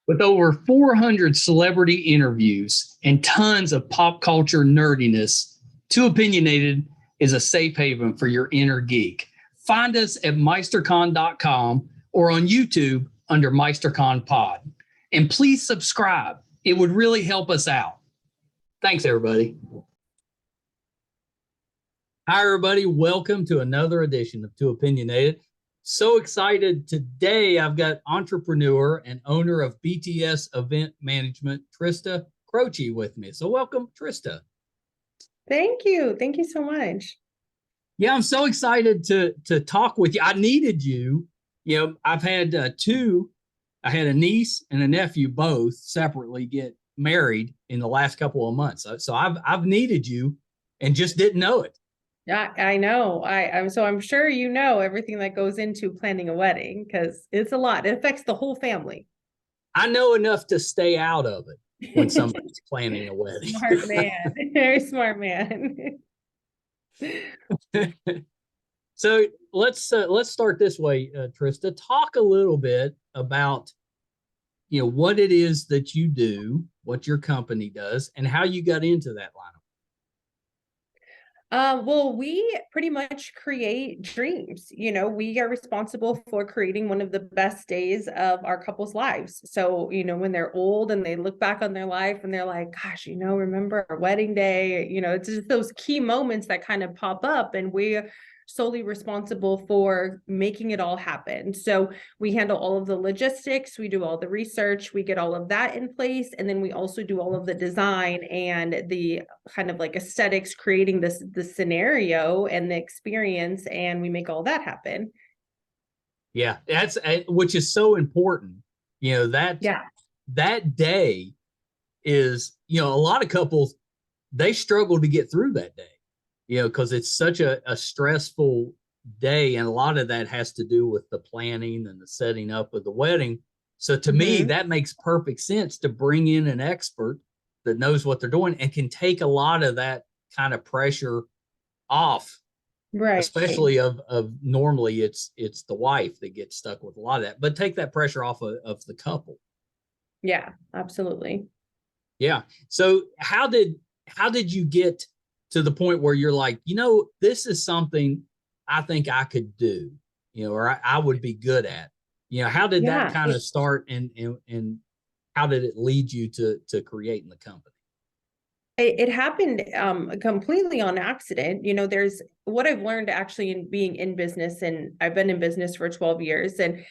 With over 400 celebrity interviews and tons of pop culture nerdiness, Too Opinionated is a safe haven for your inner geek. Find us at meistercon.com or on YouTube under MeisterCon Pod. And please subscribe. It would really help us out. Thanks, everybody. Hi, everybody. Welcome to another edition of Too Opinionated. So excited today. I've got entrepreneur and owner of BTS Event Management, Trista Croce, with me. So welcome, Trista. Thank you. Thank you so much. Yeah, I'm so excited to talk with you. I needed you. You know, I've had two. I had a niece and a nephew both separately get married in the last couple of months. So I've needed you and just didn't know it. Yeah, I know. I'm sure you know everything that goes into planning a wedding because it's a lot. It affects the whole family. I know enough to stay out of it when somebody's planning a wedding. Smart man. Very smart man. So let's start this way, Trista. Talk a little bit about what it is that you do, what your company does, and how you got into that line of Well, we pretty much create dreams. We are responsible for creating one of the best days of our couple's lives. So, when they're old and they look back on their life and they're like, gosh, remember our wedding day? It's just those key moments that kind of pop up, and we're solely responsible for making it all happen. So we handle all of the logistics, we do all the research, we get all of that in place, and then we also do all of the design and the kind of like aesthetics, creating the scenario and the experience, and we make all that happen. Yeah, that's which is so important. That day is, a lot of couples, they struggle to get through that day, because it's such a stressful day. And a lot of that has to do with the planning and the setting up of the wedding. So to me, that makes perfect sense to bring in an expert that knows what they're doing and can take a lot of that kind of pressure off. Right. Especially of normally it's the wife that gets stuck with a lot of that, but take that pressure off of the couple. Yeah, absolutely. Yeah. So how did you get to the point where you're like, this is something I think I could do, or I would be good at? How did that kind of start, and how did it lead you to creating the company? It happened completely on accident. There's what I've learned actually in being in business, and I've been in business for 12 years. And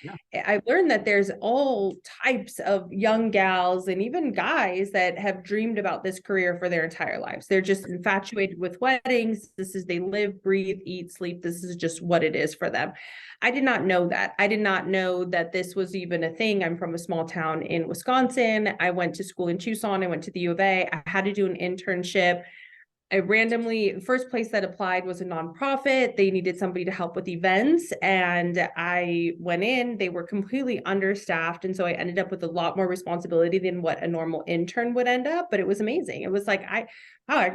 I've learned that there's all types of young gals and even guys that have dreamed about this career for their entire lives. They're just infatuated with weddings. This is, they live, breathe, eat, sleep. This is just what it is for them. I did not know that. I did not know that this was even a thing. I'm from a small town in Wisconsin. I went to school in Tucson. I went to the U of A. I had to do an internship. First place that applied was a nonprofit. They needed somebody to help with events. And I went in, they were completely understaffed. And so I ended up with a lot more responsibility than what a normal intern would end up. But it was amazing. It was like, I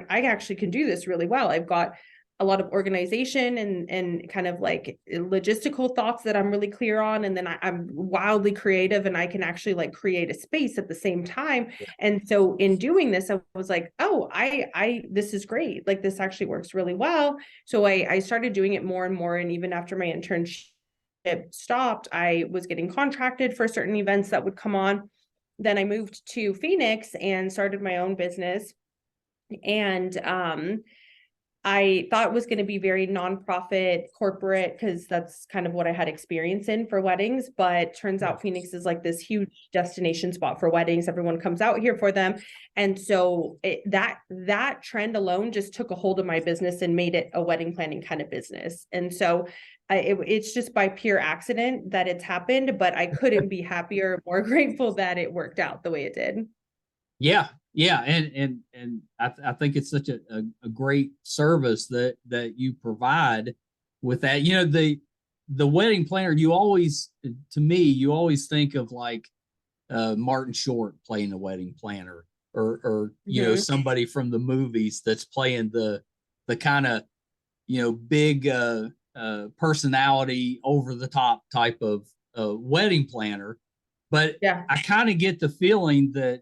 actually can do this really well. I've got a lot of organization and kind of like logistical thoughts that I'm really clear on. And then I'm wildly creative, and I can actually like create a space at the same time. And so in doing this, I was like, oh, this is great. Like, this actually works really well. So I started doing it more and more. And even after my internship stopped, I was getting contracted for certain events that would come on. Then I moved to Phoenix and started my own business. And, I thought it was going to be very nonprofit, corporate, because that's kind of what I had experience in for weddings. But turns out Phoenix is like this huge destination spot for weddings. Everyone comes out here for them. And so that trend alone just took a hold of my business and made it a wedding planning kind of business. And so it's just by pure accident that it's happened, but I couldn't be happier, more grateful that it worked out the way it did. Yeah. Yeah. And I think it's such a great service that you provide with that. The wedding planner, you always think of like Martin Short playing the wedding planner, or somebody from the movies that's playing the kind of big personality, over the top type of wedding planner. But Yeah. I kind of get the feeling that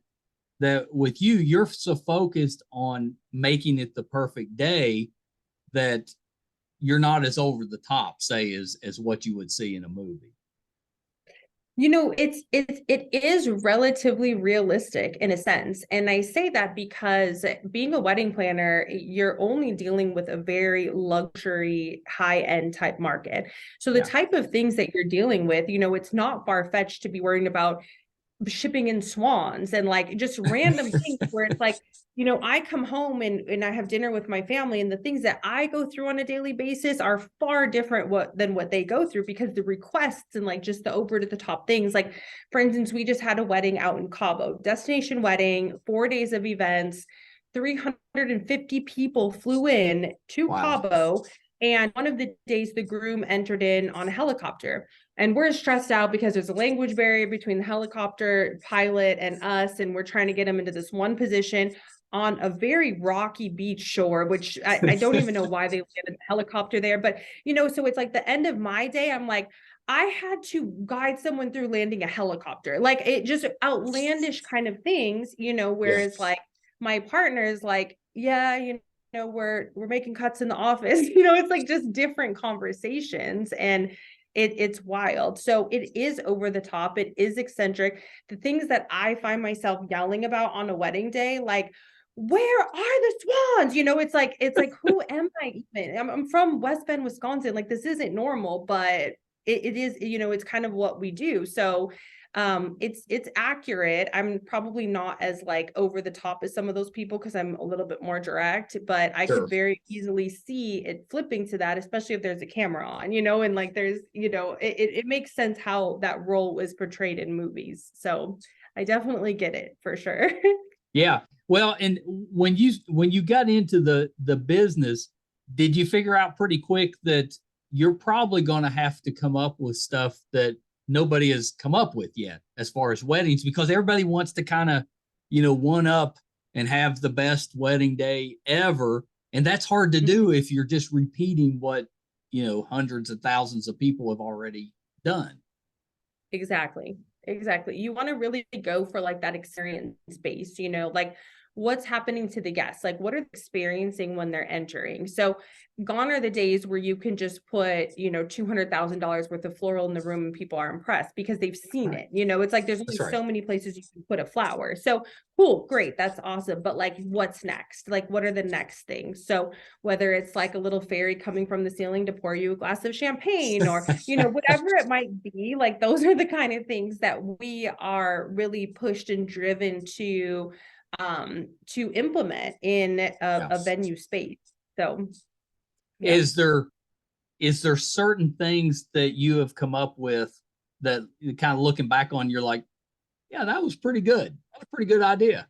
with you, you're so focused on making it the perfect day that you're not as over the top, say, as what you would see in a movie. You know, it is relatively realistic in a sense. And I say that because being a wedding planner, you're only dealing with a very luxury, high-end type market. So the type of things that you're dealing with, you know, it's not far-fetched to be worrying about shipping in swans and like just random things where it's like, you know, I come home and I have dinner with my family, and the things that I go through on a daily basis are far different than what they go through, because the requests and like just the over to the top things. Like, for instance, we just had a wedding out in Cabo, destination wedding, 4 days of events, 350 people flew in to Cabo. And one of the days the groom entered in on a helicopter. And we're stressed out because there's a language barrier between the helicopter pilot and us. And we're trying to get him into this one position on a very rocky beach shore, which I don't even know why they landed the helicopter there. But, you know, so it's like the end of my day, I'm like, I had to guide someone through landing a helicopter. Like, it just outlandish kind of things, you know, whereas like my partner is like, yeah, you know, we're making cuts in the office. You know, it's like just different conversations, and it's wild. So it is over the top. It is eccentric. The things that I find myself yelling about on a wedding day, like, where are the swans? You know, it's like, who am I even? I'm from West Bend, Wisconsin. Like, this isn't normal, but it is, you know, it's kind of what we do. So it's accurate. I'm probably not as like over the top as some of those people, because I'm a little bit more direct, but I could very easily see it flipping to that, especially if there's a camera on, you know, and like there's, you know, it makes sense how that role was portrayed in movies. So I definitely get it for sure. Yeah. Well, and when you got into the business, did you figure out pretty quick that you're probably going to have to come up with stuff that nobody has come up with yet as far as weddings, because everybody wants to kind of, you know, one up and have the best wedding day ever. And that's hard to do if you're just repeating what, you know, hundreds of thousands of people have already done. Exactly. You want to really go for like that experience base, you know, like what's happening to the guests, like what are they experiencing when they're entering. So gone are the days where you can just put, you know, $200,000 worth of floral in the room and people are impressed because they've seen it. You know, it's like there's only so many places you can put a flower. So cool, great, that's awesome. But like, what's next? Like, what are the next things? So whether it's like a little fairy coming from the ceiling to pour you a glass of champagne, or, you know, whatever it might be, like those are the kind of things that we are really pushed and driven to implement in a venue space. So yeah. Is there certain things that you have come up with that kind of looking back on, you're like, yeah, that was pretty good. That's a pretty good idea.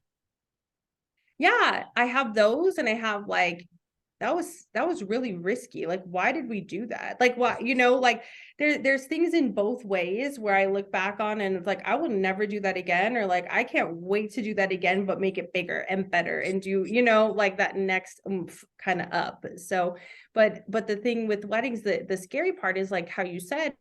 Yeah, I have those, and I have like, that was really risky. Like, why did we do that? Like, what, you know, like there's things in both ways where I look back on and it's like, I will never do that again, or like, I can't wait to do that again, but make it bigger and better and do, you know, like that next kind of up. So, but the thing with weddings, the scary part is like how you said,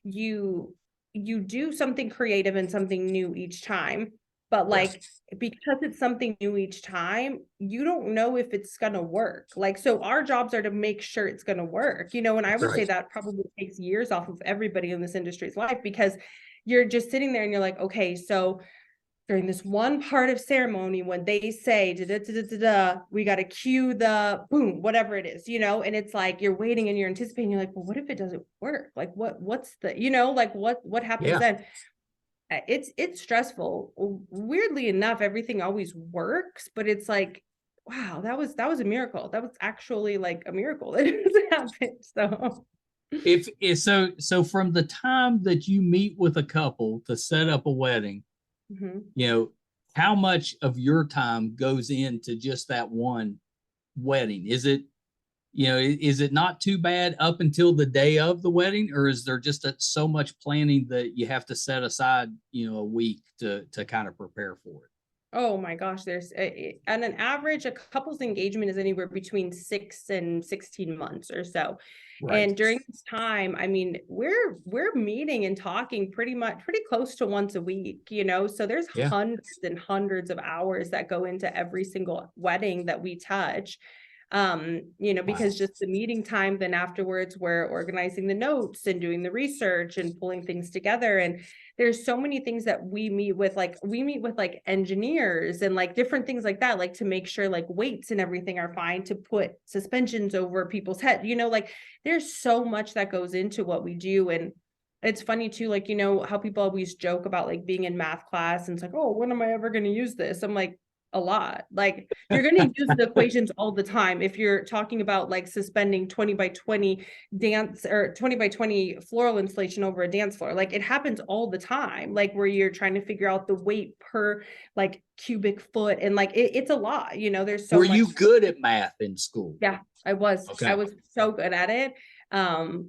you do something creative and something new each time. But like, because it's something new each time, you don't know if it's going to work. Like, so our jobs are to make sure it's going to work, you know, and I would say that probably takes years off of everybody in this industry's life, because you're just sitting there and you're like, okay, so during this one part of ceremony, when they say, da, da, da, da, da, da, we got to cue the boom, whatever it is, you know, and it's like, you're waiting and you're anticipating, you're like, well, what if it doesn't work? Like, what's the, you know, like what happens then? It's stressful. Weirdly enough, everything always works, but it's like, wow, that was a miracle. That was actually like a miracle that it happened. So If so from the time that you meet with a couple to set up a wedding, you know, how much of your time goes into just that one wedding? Is it, you know, is it not too bad up until the day of the wedding, or is there just so much planning that you have to set aside, you know, a week to kind of prepare for it? Oh my gosh, there's on an average, a couple's engagement is anywhere between 6 and 16 months or so. Right. And during this time, I mean, we're meeting and talking pretty close to once a week, you know. So there's hundreds and hundreds of hours that go into every single wedding that we touch. You know, because just the meeting time, then afterwards we're organizing the notes and doing the research and pulling things together. And there's so many things that we meet with, like engineers and like different things like that, like to make sure like weights and everything are fine to put suspensions over people's head, you know, like there's so much that goes into what we do. And it's funny too, like, you know, how people always joke about like being in math class and it's like, oh, when am I ever going to use this? I'm like, a lot. Like you're going to use the equations all the time. If you're talking about like suspending 20 by 20 dance or 20 by 20 floral installation over a dance floor, like it happens all the time, like where you're trying to figure out the weight per like cubic foot. And like, it's a lot, you know, there's so Were much. you good at math in school? Yeah, I was. Okay. I was so good at it.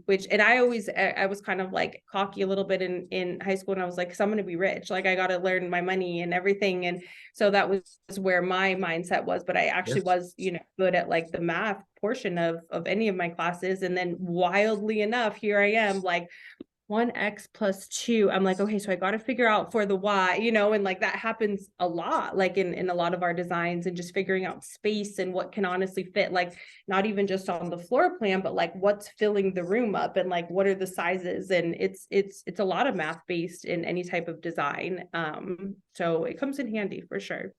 Which, and I was kind of like cocky a little bit in high school. And I was like, so I'm going to be rich. Like I got to learn my money and everything. And so that was where my mindset was, but I actually was, you know, good at like the math portion of any of my classes. And then wildly enough, here I am like 1x plus 2. I'm like, okay, so I got to figure out for the y, you know, and like that happens a lot, like in a lot of our designs, and just figuring out space and what can honestly fit, like not even just on the floor plan, but like what's filling the room up and like what are the sizes. And it's a lot of math based in any type of design. So it comes in handy for sure.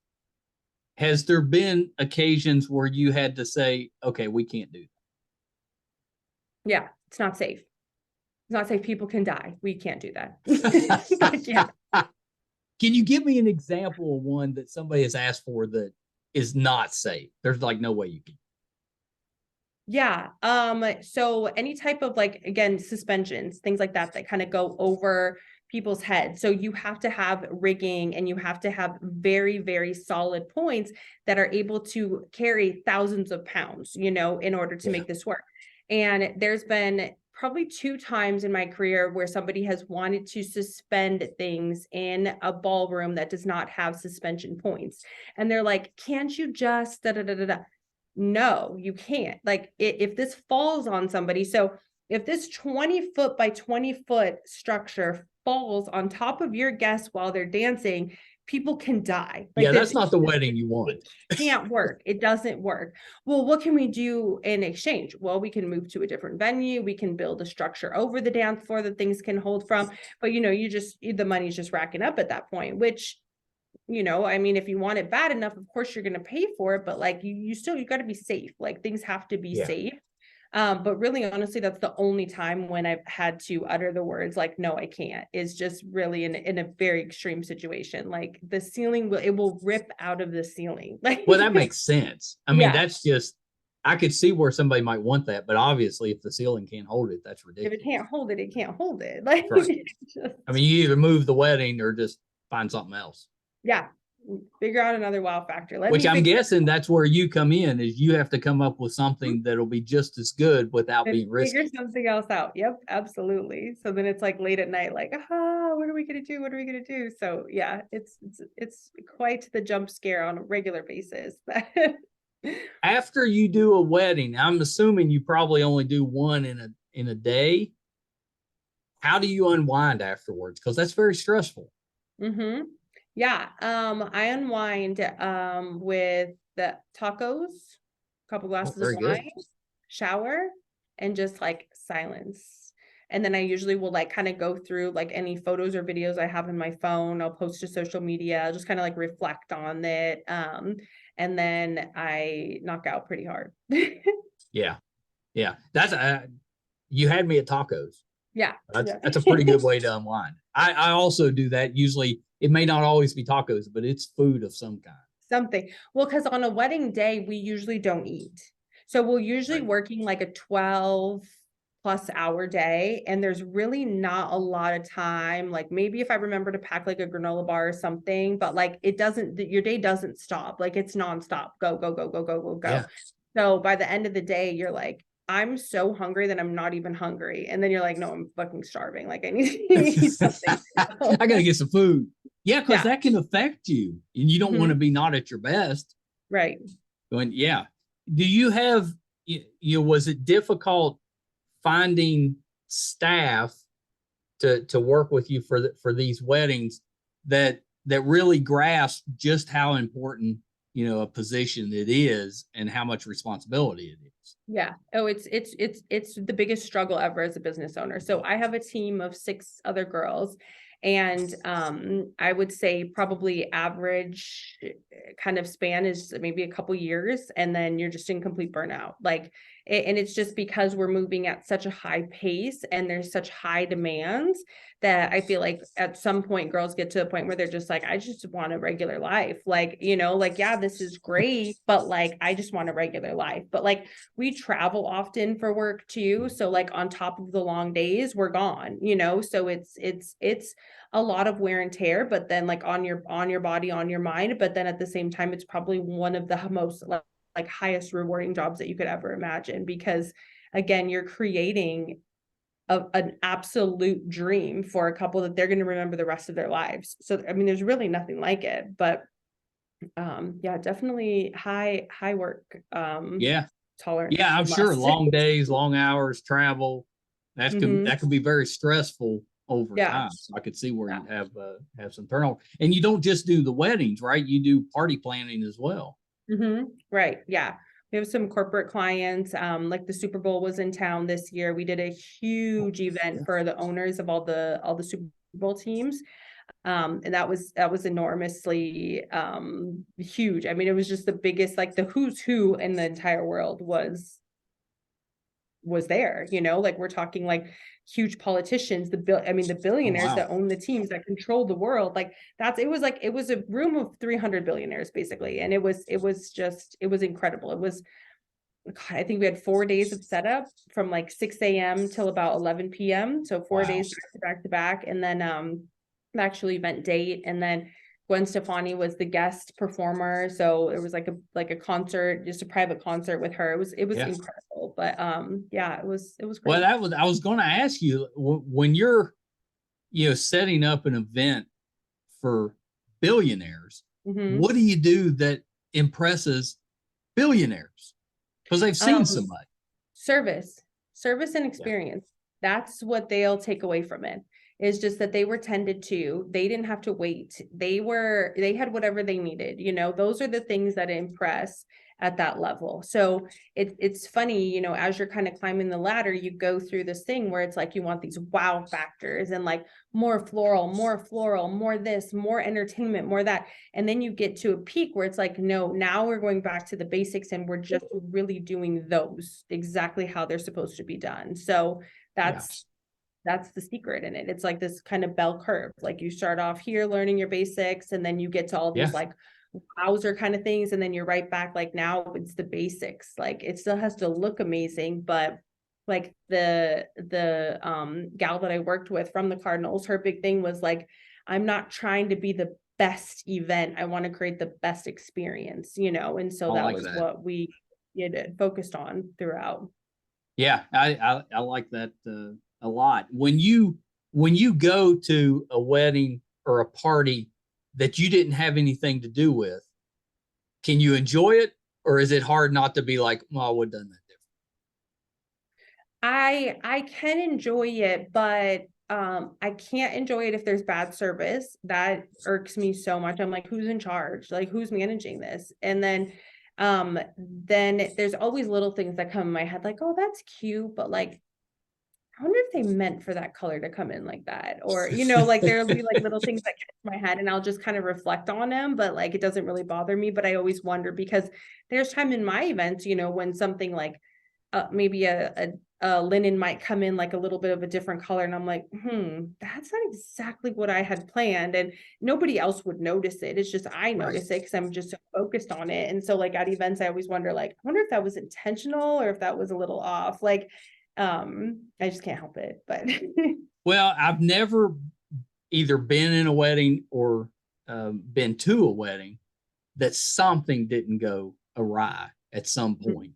Has there been occasions where you had to say, okay, we can't do that? Yeah, it's not safe. It's not safe. People can die. We can't do that. Can you give me an example of one that somebody has asked for that is not safe? There's like no way you can. Yeah. So any type of like, again, suspensions, things like that, that kind of go over people's heads. So you have to have rigging and you have to have very, very solid points that are able to carry thousands of pounds, you know, in order to make this work. And there's been probably 2 times in my career where somebody has wanted to suspend things in a ballroom that does not have suspension points. And they're like, can't you just da da da da da? No, you can't. Like if this falls on somebody, so if this 20 foot by 20 foot structure falls on top of your guests while they're dancing, people can die. Like that's not the wedding you want. It can't work. It doesn't work. Well, what can we do in exchange? Well, we can move to a different venue. We can build a structure over the dance floor that things can hold from. But, you know, the money's just racking up at that point, which, you know, I mean, if you want it bad enough, of course you're going to pay for it, but like you got to be safe. Like things have to be safe. But really, honestly, that's the only time when I've had to utter the words like, no, I can't, is just really in a very extreme situation. Like the ceiling will rip out of the ceiling. Like, well, that makes sense. I mean, that's just, I could see where somebody might want that, but obviously if the ceiling can't hold it, that's ridiculous. If it can't hold it, it can't hold it. Like, I mean, you either move the wedding or just find something else. Yeah. Figure out another wow factor. Which I'm guessing that's where you come in, is you have to come up with something that'll be just as good without being risky. Figure something else out. Yep, absolutely. So then it's like late at night, like, what are we gonna do? What are we gonna do? So yeah, it's quite the jump scare on a regular basis. After you do a wedding, I'm assuming you probably only do one in a day. How do you unwind afterwards? Because that's very stressful. Mm-hmm. Yeah. I unwind with the tacos, a couple glasses of wine, shower, and just like silence. And then I usually will like kind of go through like any photos or videos I have in my phone. I'll post to social media. I'll just kind of like reflect on it. And then I knock out pretty hard. Yeah. That's you had me at tacos. Yeah. That's a pretty good way to unwind. I also do that. Usually it may not always be tacos, but it's food of some kind. Something. Well, because on a wedding day, we usually don't eat. So we're usually working like a 12+ hour day. And there's really not a lot of time. Like maybe if I remember to pack like a granola bar or something, but like your day doesn't stop. Like it's nonstop. Go, go, go, go, go, go, go. Yeah. So by the end of the day, you're like, I'm so hungry that I'm not even hungry. And then you're like, no, I'm fucking starving. Like I need something. I got to get some food. Yeah, because that can affect you, and you don't want to be not at your best. Right. Going, yeah. Do you have, was it difficult finding staff to work with you for these weddings that really grasp just how important, a position it is and how much responsibility it is? Yeah. Oh, it's the biggest struggle ever as a business owner. So I have a team of 6 other girls, and I would say probably average kind of span is maybe a couple years, and then you're just in complete burnout. Like, and it's just because we're moving at such a high pace and there's such high demands that I feel like at some point girls get to a point where they're just like, I just want a regular life. Like, like, yeah, this is great, but like, I just want a regular life. But like, we travel often for work too. So like on top of the long days, we're gone, so it's a lot of wear and tear, but then like on your body, on your mind. But then at the same time, it's probably one of the most like highest rewarding jobs that you could ever imagine, because again, you're creating an absolute dream for a couple that they're going to remember the rest of their lives. So, I mean, there's really nothing like it, but yeah, definitely high work Yeah. tolerance. Yeah, I'm sure long days, long hours, travel, that could be very stressful over time. So I could see where you have some turnover. And you don't just do the weddings, right? You do party planning as well. Right. Yeah. We have some corporate clients, like the Super Bowl was in town this year. We did a huge event for the owners of all the Super Bowl teams. And that was enormously huge. I mean, it was just the biggest, like the who's who in the entire world was there, like we're talking like huge politicians, the billionaires that own the teams that control the world. Like it was a room of 300 billionaires basically. And it was incredible. It was, God, I think we had 4 days of setup from like 6 a.m. till about 11 p.m. So 4 days back to back. And then the actual event date. And then Gwen Stefani was the guest performer. So it was like a concert, just a private concert with her. It was incredible. But yeah, it was great. Well, I was going to ask you, when you're, setting up an event for billionaires, what do you do that impresses billionaires? Because they've seen so much. Service and experience. That's what they'll take away from it. Is just that they were tended to. They didn't have to wait. They had whatever they needed. Those are the things that impress at that level. So it's funny, as you're kind of climbing the ladder, you go through this thing where it's like you want these wow factors and like more floral, more this, more entertainment, more that. And then you get to a peak where it's like, no, now we're going back to the basics and we're just really doing those exactly how they're supposed to be done. So that's the secret in it. It's like this kind of bell curve. Like you start off here learning your basics, and then you get to all these like wowzer kind of things, and then you're right back. Like now it's the basics. Like it still has to look amazing, but like the gal that I worked with from the Cardinals, her big thing was like, I'm not trying to be the best event. I want to create the best experience, and so that was what we focused on throughout. Yeah, I like that a lot. When you go to a wedding or a party that you didn't have anything to do with, can you enjoy it, or is it hard not to be like, well, I would have done that different? I can enjoy it, but I can't enjoy it if there's bad service. That irks me so much. I'm like, who's in charge? Like, who's managing this? And then there's always little things that come in my head, like, oh, that's cute, but like, I wonder if they meant for that color to come in like that, or, like there'll be like little things that catch my head and I'll just kind of reflect on them, but like, it doesn't really bother me. But I always wonder, because there's time in my events, when something like maybe a linen might come in like a little bit of a different color. And I'm like, that's not exactly what I had planned. And nobody else would notice it. It's just, I notice it because I'm just so focused on it. And so like at events, I always wonder, like, I wonder if that was intentional or if that was a little off. Like, I just can't help it, but. Well, I've never either been in a wedding or been to a wedding that something didn't go awry at some point.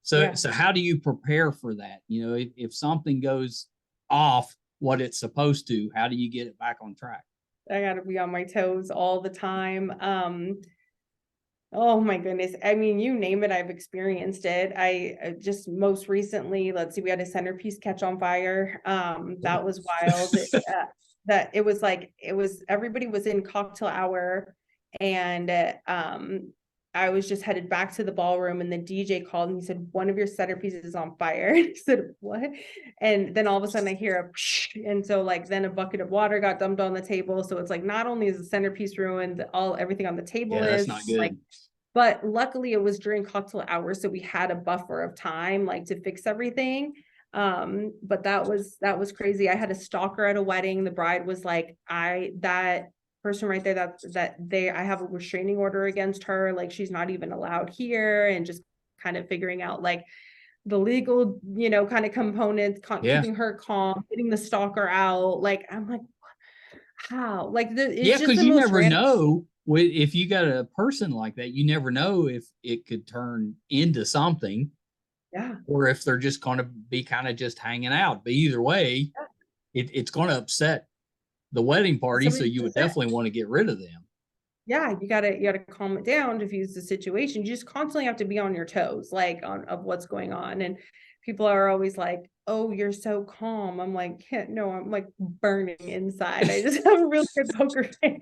So how do you prepare for that? If something goes off what it's supposed to, how do you get it back on track? I gotta be on my toes all the time. Oh my goodness. I mean, you name it, I've experienced it. I just most recently, let's see, we had a centerpiece catch on fire. That was wild. That it was like, everybody was in cocktail hour, and I was just headed back to the ballroom, and the DJ called and he said, one of your centerpieces is on fire. And I said, what? And then all of a sudden I hear a psh, and so like then a bucket of water got dumped on the table. So it's like, not only is the centerpiece ruined, everything on the table Yeah, that's is not good. like, but luckily it was during cocktail hours, so we had a buffer of time like to fix everything. But that was crazy. I had a stalker at a wedding. The bride was like, that person right there, I have a restraining order against her, like she's not even allowed here, and just kind of figuring out like the legal, kind of components, keeping her calm, getting the stalker out. Like, I'm like, how? Like, it's just because the you most never random. know if you got a person like that. You never know if it could turn into something, Yeah. or if they're just going to be kind of just hanging out. But either way, it's going to upset the wedding party. So you would definitely want to get rid of them. Yeah, you gotta calm it down, diffuse the situation. You just constantly have to be on your toes, like of what's going on. And people are always like, oh, you're so calm. I'm like, no, I'm like burning inside. I just have a real good poker face.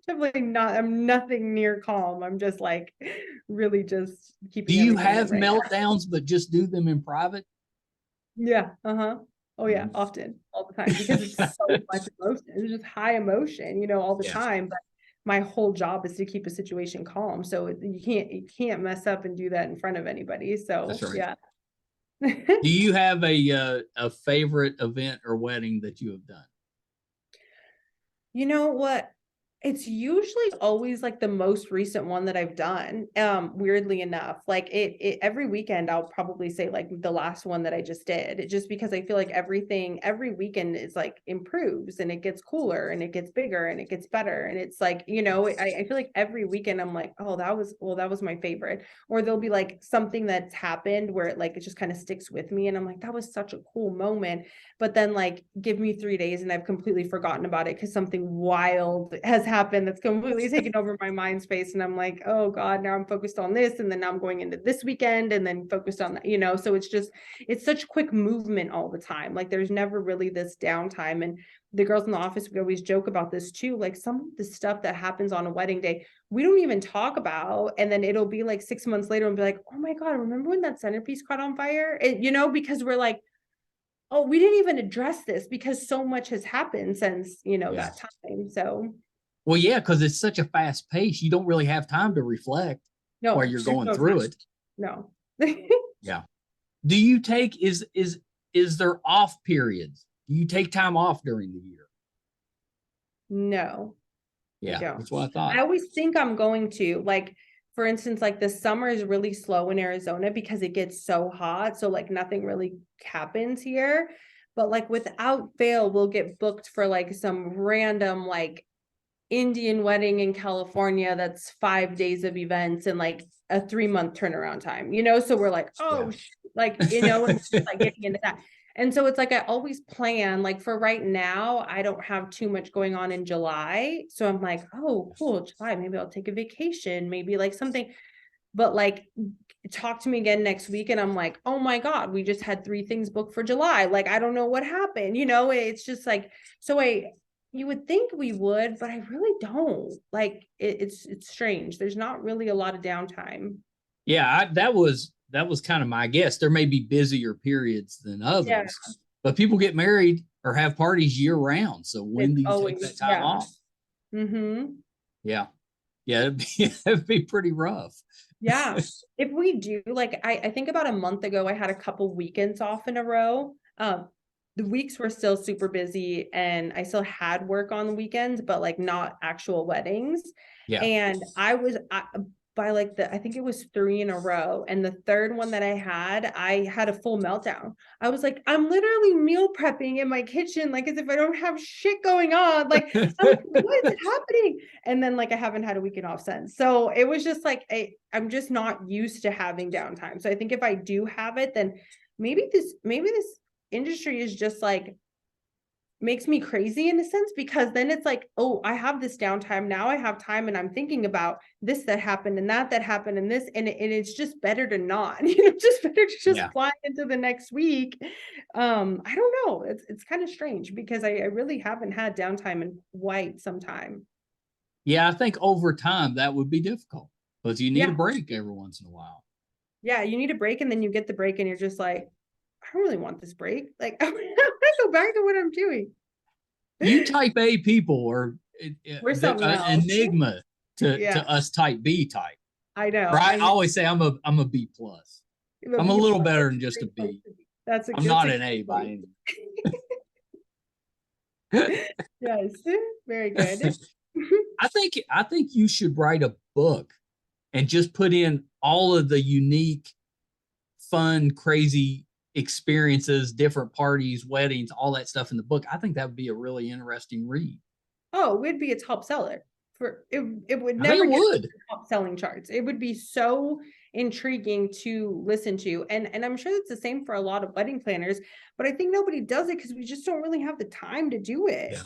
Definitely not, I'm nothing near calm. I'm just like really just keeping Do you everything have right meltdowns, but just do them in private? Yeah. Uh-huh. Oh yeah, often, all the time, because it's so much emotion. It's just high emotion, all the time. But my whole job is to keep a situation calm. So you can't mess up and do that in front of anybody. So That's right. yeah. Do you have a favorite event or wedding that you have done? You know what? It's usually always like the most recent one that I've done. Weirdly enough, like it every weekend I'll probably say like the last one that I just did, just because I feel like every weekend is like improves, and it gets cooler and it gets bigger and it gets better. And it's like, I feel like every weekend I'm like, oh, that was my favorite. Or there'll be like something that's happened where it just kind of sticks with me. And I'm like, that was such a cool moment. But then like give me 3 days and I've completely forgotten about it because something wild has happened that's completely taken over my mind space. And I'm like, oh God, now I'm focused on this. And then now I'm going into this weekend and then focused on that, so it's such quick movement all the time. Like there's never really this downtime. And the girls in the office, we always joke about this too. Like some of the stuff that happens on a wedding day, we don't even talk about. And then it'll be like 6 months later and be like, oh my God, remember when that centerpiece caught on fire? Because we're like, oh, we didn't even address this because so much has happened since, that time. So, well, yeah, because it's such a fast pace. You don't really have time to reflect while you're going through it. No. Yeah. Do you take is there off periods? Do you take time off during the year? No. Yeah, that's what I thought. I always think I'm going to, like, for instance, like the summer is really slow in Arizona because it gets so hot. So like nothing really happens here. But like without fail, we'll get booked for like some random like Indian wedding in California that's 5 days of events and like a 3-month turnaround time, so we're like, oh, like, and like getting into that. And so it's like I always plan, like for right now, I don't have too much going on in July. So I'm like, oh, cool, July, maybe I'll take a vacation, maybe like something. But like talk to me again next week and I'm like, oh my God, we just had 3 things booked for July. Like, I don't know what happened, it's just like, so you would think we would, but I really don't. Like it's strange. There's not really a lot of downtime. Yeah, that was kind of my guess. There may be busier periods than others, but people get married or have parties year round. So when do you take that time off? Mm-hmm. Yeah. Yeah, it'd be pretty rough. Yeah. If we do, like, I think about a month ago, I had a couple weekends off in a row. The weeks were still super busy and I still had work on the weekends, but like not actual weddings. Yeah. And by like I think it was 3 in a row. And the third one that I had a full meltdown. I was like, I'm literally meal prepping in my kitchen, like as if I don't have shit going on. Like, I'm like, what is happening? And then like I haven't had a weekend off since. So it was just like I'm just not used to having downtime. So I think if I do have it, then maybe this industry is just like makes me crazy in a sense, because then it's like, oh, I have this downtime. Now I have time and I'm thinking about this that happened and that happened and this, and it's just better to not, just better to just fly into the next week. I don't know. It's kind of strange because I really haven't had downtime in quite some time. Yeah, I think over time that would be difficult because you need a break every once in a while. Yeah, you need a break, and then you get the break and you're just like, I don't really want this break. Like, I want to go back to what I'm doing. You type A people are We're something else. enigma to us type B type. I know. Right? I always say I'm a B plus. I'm a little better than just a B. I'm not an A by any means. Yes, very good. I think you should write a book and just put in all of the unique, fun, crazy experiences, different parties, weddings, all that stuff in the book. I think that would be a really interesting read. Oh, it would be a top seller. It would never get top selling charts. It would be so intriguing to listen to. And I'm sure it's the same for a lot of wedding planners, but I think nobody does it because we just don't really have the time to do it,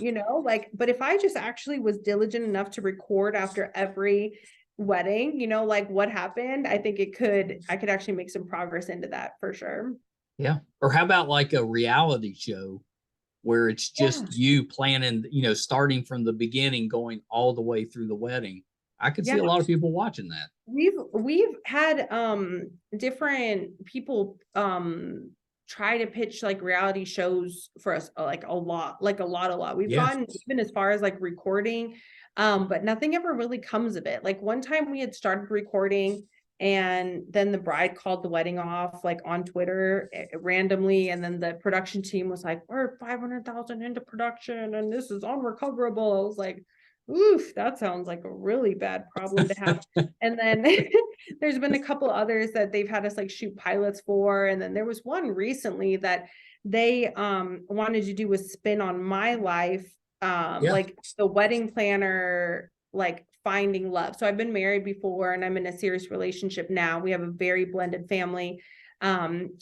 like, but if I just actually was diligent enough to record after every wedding, like what happened, I think I could actually make some progress into that for sure. Yeah. Or how about like a reality show where it's just you planning, starting from the beginning, going all the way through the wedding. I could see a lot of people watching that. We've had different people try to pitch like reality shows for us, like a lot. We've gotten even as far as like recording, but nothing ever really comes of it. Like one time we had started recording, and then the bride called the wedding off like on Twitter randomly. And then the production team was like, we're 500,000 into production and this is unrecoverable. I was like, oof, that sounds like a really bad problem to have. And then there's been a couple others that they've had us like shoot pilots for. And then there was one recently that they wanted to do a spin on my life, like the wedding planner, like finding love. So I've been married before and I'm in a serious relationship now. We have a very blended family.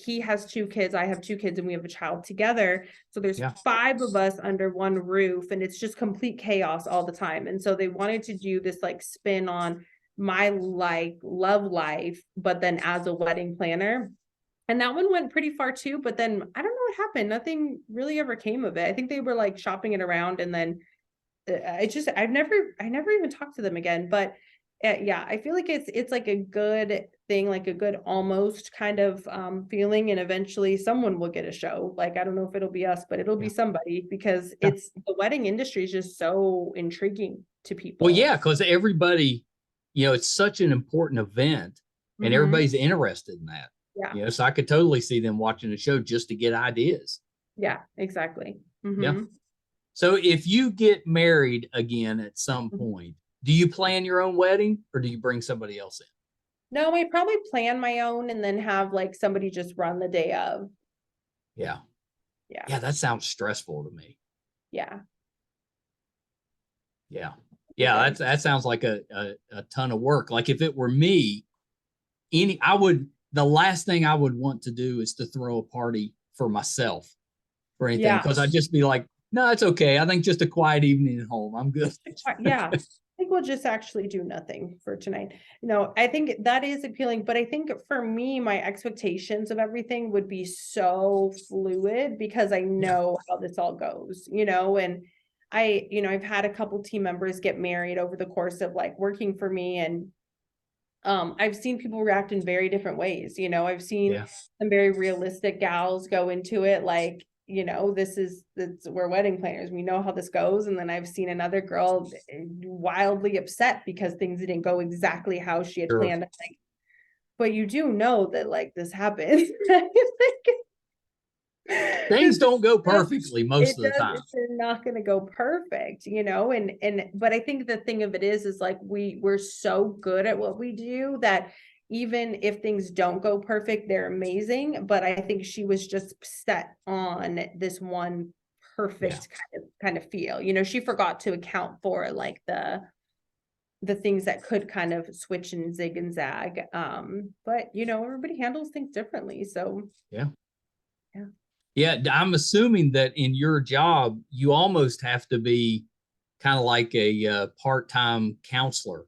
He has 2 kids, I have 2 kids, and we have a child together. So there's 5 of us under one roof, and it's just complete chaos all the time. And so they wanted to do this like spin on my love life, but then as a wedding planner. And that one went pretty far too, but then I don't know what happened. Nothing really ever came of it. I think they were like shopping it around, and then I never even talked to them again. But I feel like it's like a good thing, like a good almost kind of feeling, and eventually someone will get a show. Like I don't know if it'll be us, but it'll be somebody, because it's the wedding industry is just so intriguing to people. Well, because everybody, it's such an important event, and everybody's interested in that. Yeah. So I could totally see them watching the show just to get ideas. Yeah, exactly. Yeah. So if you get married again at some point, do you plan your own wedding or do you bring somebody else in? No, we probably plan my own and then have like somebody just run the day of. Yeah. Yeah. Yeah, that sounds stressful to me. Yeah. Yeah. Yeah, that sounds like a ton of work. Like if it were me, the last thing I would want to do is to throw a party for myself or anything, because I'd just be like, no, it's okay. I think just a quiet evening at home. I'm good. Yeah. I think we'll just actually do nothing for tonight. I think that is appealing, but I think for me, my expectations of everything would be so fluid because I know how this all goes, and I've had a couple team members get married over the course of like working for me, and I've seen people react in very different ways. I've seen some very realistic gals go into it like, we're wedding planners, we know how this goes. And then I've seen another girl wildly upset because things didn't go exactly how she had planned. Like, but you do know that like this happens. Things don't go perfectly most of the time. They're not going to go perfect, but I think the thing of it is like we're so good at what we do that even if things don't go perfect, they're amazing. But I think she was just set on this one perfect kind of feel. She forgot to account for like the things that could kind of switch and zig and zag. But everybody handles things differently. So yeah. Yeah, I'm assuming that in your job, you almost have to be kind of like a part-time counselor,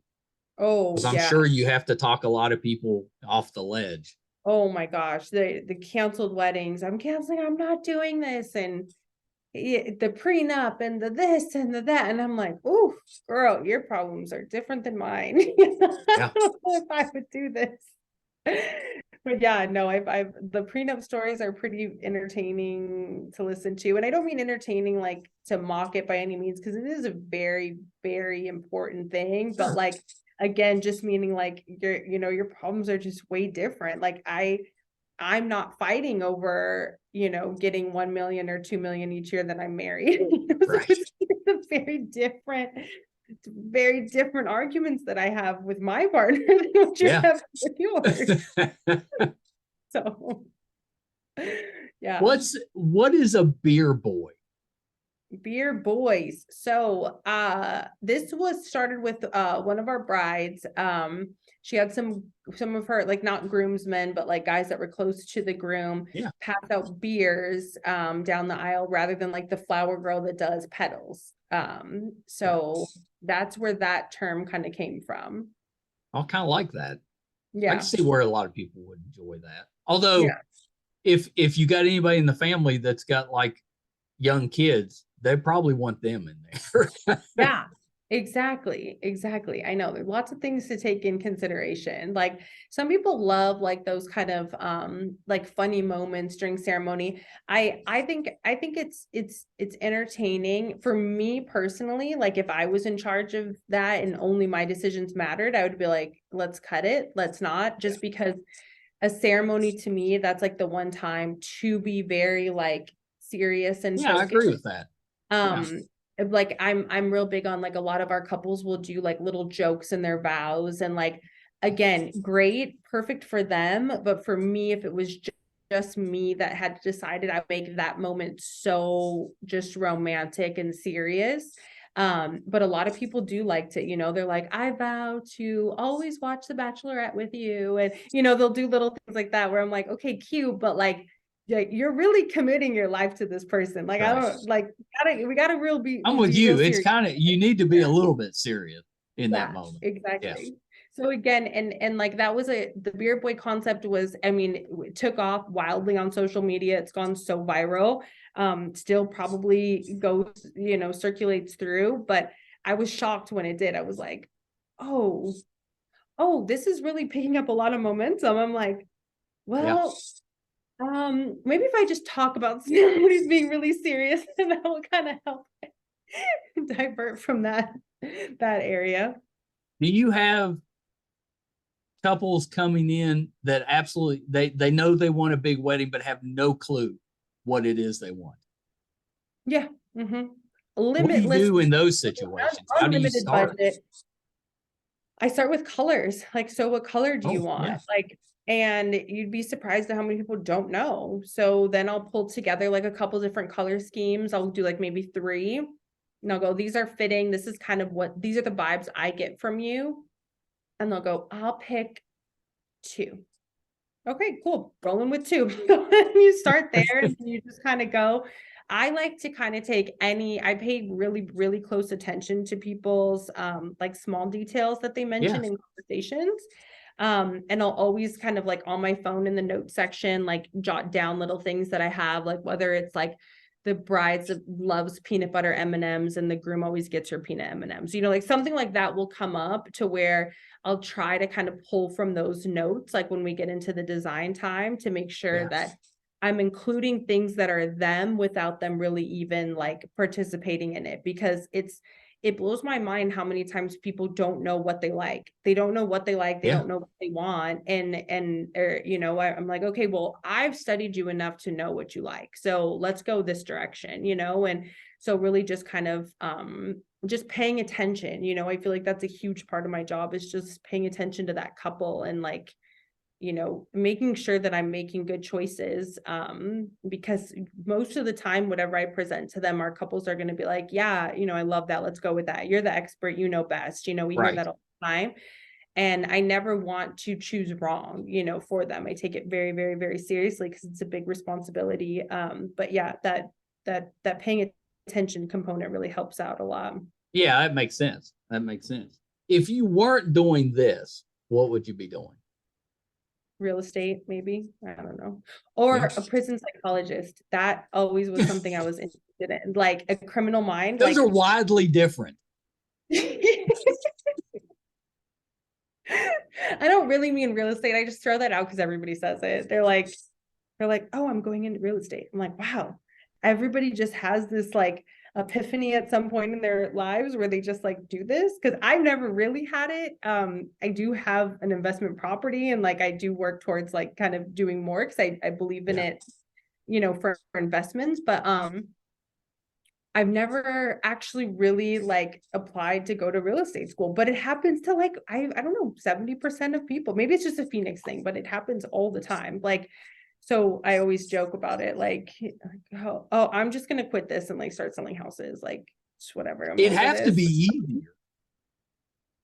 Oh because I'm yeah. sure you have to talk a lot of people off the ledge. Oh my gosh, the canceled weddings. I'm canceling. I'm not doing this, and the prenup and the this and the that, and I'm like, oh, girl, your problems are different than mine. I Yeah. don't know if I would do this. But yeah, no, I've the prenup stories are pretty entertaining to listen to, and I don't mean entertaining like to mock it by any means, because it is a very, very important thing. But like again, just meaning like your problems are just way different. Like I'm not fighting over, getting 1 million or 2 million each year that I'm married. So Right. it's a very different arguments that I have with my partner than what you're Yeah. having with yours. So yeah. What is a beer boy? Beer boys. So this was started with one of our brides. She had some of her, like, not groomsmen, but like guys that were close to the groom, Yeah. pass out beers down the aisle rather than like the flower girl that does petals. So that's where that term kind of came from. I kind of like that. I can Yeah. see where a lot of people would enjoy that. Although Yeah. if you got anybody in the family that's got like young kids, they probably want them in there. Yeah, exactly. I know there's lots of things to take in consideration. Like some people love like those kind of like funny moments during ceremony. I think it's entertaining. For me personally, like if I was in charge of that and only my decisions mattered, I would be like, let's cut it, let's not, just because a ceremony to me, that's like the one time to be very like serious and Yeah, I focused. agree with that. Yeah. um like I'm real big on, like, a lot of our couples will do like little jokes in their vows, and like again, great, perfect for them, but for me, if it was just me that had decided, I would make that moment so just romantic and serious. But a lot of people do like to, they're like, I vow to always watch The Bachelorette with you, and they'll do little things like that where I'm like, okay, cute, but like, yeah, you're really committing your life to this person. Like, I Right. don't like, we gotta I'm with be you. real It's serious. kind of, you need to be a little bit serious in that Yeah, moment. Yeah. exactly. So again, and like that was the beer boy concept was, I mean, it took off wildly on social media. It's gone so viral. Still probably goes, circulates through, but I was shocked when it did. I was like, oh, this is really picking up a lot of momentum. I'm like, Yeah. well, maybe if I just talk about ceremonies being really serious, and that will kind of help divert from that area. Do you have couples coming in that absolutely they know they want a big wedding but have no clue what it is they want? Yeah. Mm-hmm. What do you Limitless, do in those situations? How do you unlimited start? budget. I start with colors. Like, so what color do you Oh, want? yeah. Like, and you'd be surprised at how many people don't know. So then I'll pull together like a couple different color schemes. I'll do like maybe 3. And I'll go, these are fitting. This is kind of these are the vibes I get from you. And they'll go, I'll pick 2. Okay, cool. Rolling with 2. You start there and you just kind of go. I like to kind of I pay really, really close attention to people's like small details that they Yeah. mention in conversations. And I'll always kind of like on my phone in the notes section, like jot down little things that I have, like whether it's like the bride loves peanut butter M&Ms and the groom always gets her peanut M&Ms, like something like that will come up to where I'll try to kind of pull from those notes, like when we get into the design time, to make sure Yeah. that I'm including things that are them without them really even like participating in it, because it blows my mind how many times people don't know what they like. They don't know what they like. They Yeah. don't know what they want. I'm like, okay, well, I've studied you enough to know what you like. So let's go this direction, and so really just kind of just paying attention. I feel like that's a huge part of my job, is just paying attention to that couple and like, making sure that I'm making good choices. Because most of the time, whatever I present to them, our couples are going to be like, yeah, I love that. Let's go with that. You're the expert, best. We hear Right. that all the time. And I never want to choose wrong, you know, for them. I take it very, very, very seriously because it's a big responsibility. But yeah, that paying attention component really helps out a lot. Yeah, that makes sense. That makes sense. If you weren't doing this, what would you be doing? Real estate, maybe. I don't know. Or a prison psychologist. That always was something I was interested in. Like a criminal mind. Those like are widely different. I don't really mean real estate. I just throw that out because everybody says it. They're like, oh, I'm going into real estate. I'm like, wow, everybody just has this like epiphany at some point in their lives where they just like do this. Cause I've never really had it. I do have an investment property and like I do work towards like kind of doing more because I believe in it, you know, for investments. But I've never actually really like applied to go to real estate school, but it happens to like, I don't know, 70% of people. Maybe it's just a Phoenix thing, but it happens all the time. Like, so I always joke about it, like oh, I'm just gonna quit this and like start selling houses, like just whatever. It'd have to be easier.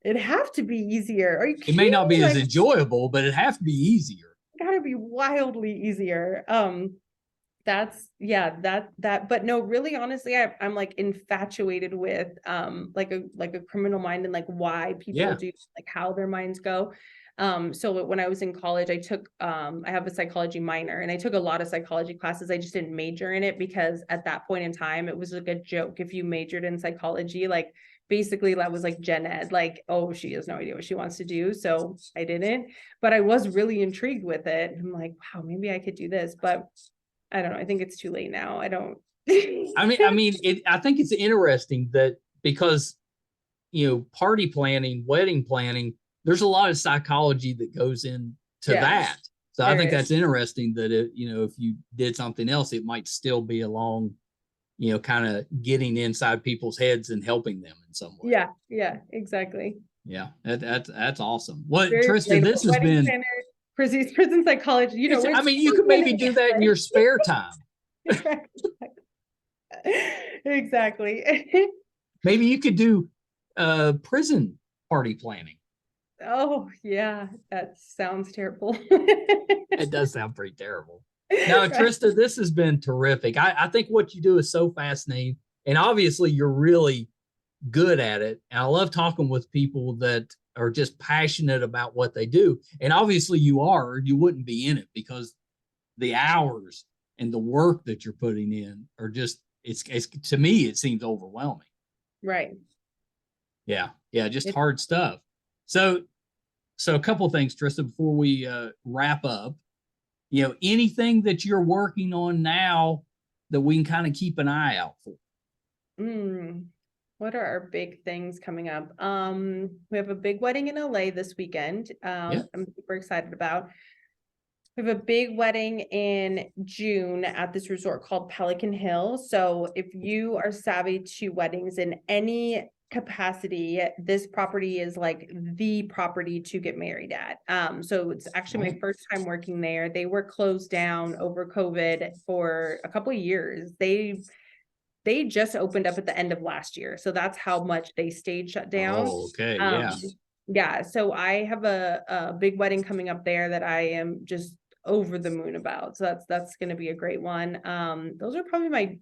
It'd have to be easier. Are you kidding? It may not be me? as enjoyable, but it'd have to be easier. Gotta be wildly easier. That's but no, really honestly, I'm like infatuated with like a criminal mind and like why people do like how their minds go. So when I was in college, I took I have a psychology minor and I took a lot of psychology classes. I just didn't major in it because at that point in time it was like a joke if you majored in psychology. Like basically that was like gen ed, like, oh, she has no idea what she wants to do. So I didn't, but I was really intrigued with it. I'm like, wow, maybe I could do this, but I don't know. I think it's too late now. I don't. I mean, I think it's interesting that because, you know, party planning, wedding planning, there's a lot of psychology that goes into that. So I think that's interesting that it, you know, if you did something else, it might still be along, you know, kind of getting inside people's heads and helping them in some way. Yeah, exactly. Yeah, that's awesome. Well, Trista, this has been prison psychology. You know, I mean, you could maybe do that in your spare time. Exactly. Maybe you could do prison party planning. Oh yeah, that sounds terrible. It does sound pretty terrible. Now, Trista, this has been terrific. I think what you do is so fascinating, and obviously you're really good at it. And I love talking with people that are just passionate about what they do. And obviously you are, or you wouldn't be in it, because the hours and the work that you're putting in are just, it's to me, it seems overwhelming. Right. Yeah. Just hard stuff. So a couple of things, Trista, before we wrap up, you know, anything that you're working on now that we can kind of keep an eye out for? What are our big things coming up? We have a big wedding in LA this weekend. I'm super excited about. We have a big wedding in June at this resort called Pelican Hill. So if you are savvy to weddings in any capacity, this property is like the property to get married at. So it's actually my first time working there. They were closed down over COVID for a couple of years. They just opened up at the end of last year. So that's how much they stayed shut down. Oh, okay. Yeah. So I have a big wedding coming up there that I am just over the moon about. So that's going to be a great one. Those are probably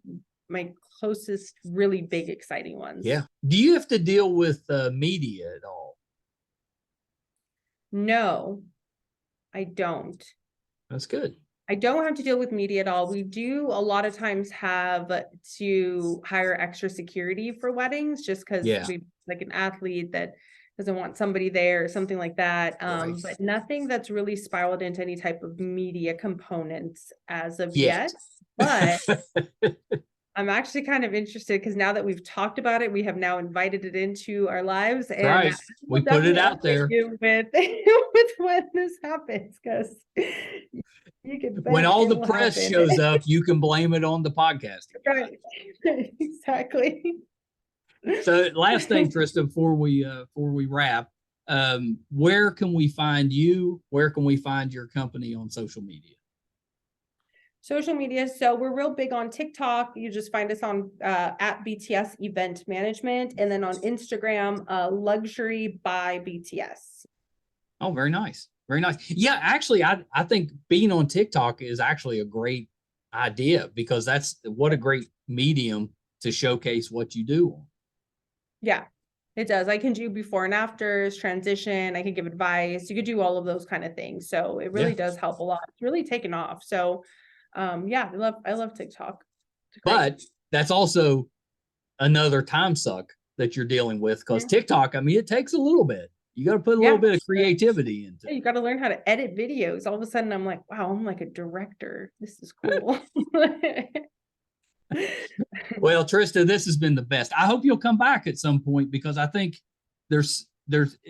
my closest really big exciting ones. Yeah. Do you have to deal with media at all? No, I don't. That's good. I don't have to deal with media at all. We do a lot of times have to hire extra security for weddings just because we like an athlete that doesn't want somebody there or something like that. But nothing that's really spiraled into any type of media components as of yet. But I'm actually kind of interested because now that we've talked about it, we have now invited it into our lives, and we put it out there with when this happens, because you can bet when all the press shows up, you can blame it on the podcast. Right. Exactly. So last thing, Trista, before we wrap, where can we find you? Where can we find your company on social media? Social media. So we're real big on TikTok. You just find us on at BTS Event Management, and then on Instagram, Luxury by BTS. Oh, very nice. Very nice. Yeah, actually, I think being on TikTok is actually a great idea, because that's what a great medium to showcase what you do. Yeah, it does. I can do before and afters, transition. I can give advice. You could do all of those kind of things. So it really does help a lot. It's really taken off. So yeah, I love TikTok. But that's also another time suck that you're dealing with, because TikTok, I mean, it takes a little bit. You got to put a little bit of creativity into it. You got to learn how to edit videos. All of a sudden, I'm like, wow, I'm like a director. This is cool. Well, Trista, this has been the best. I hope you'll come back at some point, because I think there's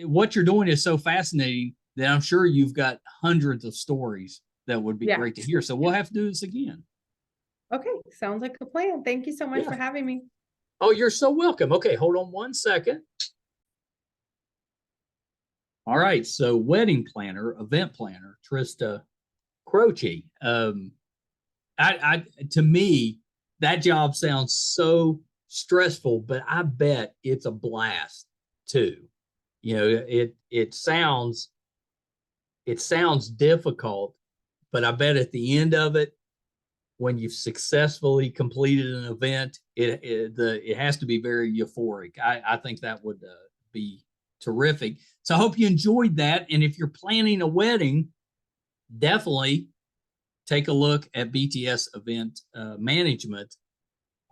what you're doing is so fascinating that I'm sure you've got hundreds of stories that would be great to hear. So we'll have to do this again. Okay, sounds like a plan. Thank you so much for having me. Oh, you're so welcome. Okay, hold on one second. All right, so wedding planner, event planner, Trista Croce. To me, that job sounds so stressful, but I bet it's a blast too. You know, it sounds difficult, but I bet at the end of it, when you've successfully completed an event, it has to be very euphoric. I think that would be terrific. So I hope you enjoyed that. And if you're planning a wedding, definitely take a look at BTS Event Management.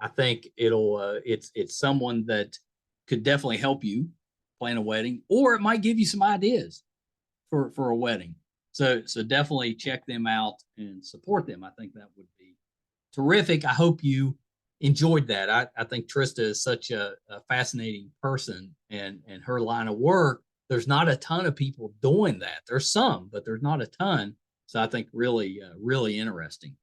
I think it's someone that could definitely help you plan a wedding, or it might give you some ideas for a wedding. So definitely check them out and support them. I think that would be terrific. I hope you enjoyed that. I think Trista is such a fascinating person, and her line of work, there's not a ton of people doing that. There's some, but there's not a ton. So I think really interesting.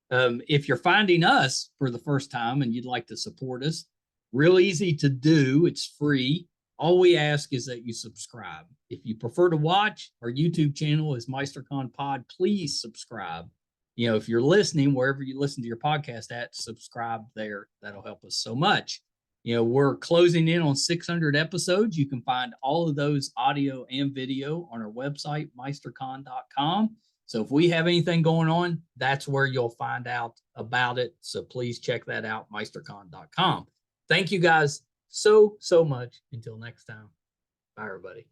If you're finding us for the first time and you'd like to support us, real easy to do. It's free. All we ask is that you subscribe. If you prefer to watch, our YouTube channel is MeisterCon Pod. Please subscribe. You know, if you're listening, wherever you listen to your podcast at, subscribe there. That'll help us so much. You know, we're closing in on 600 episodes. You can find all of those audio and video on our website, meistercon.com. So if we have anything going on, that's where you'll find out about it. So please check that out, meistercon.com. Thank you guys so much. Until next time. Bye, everybody.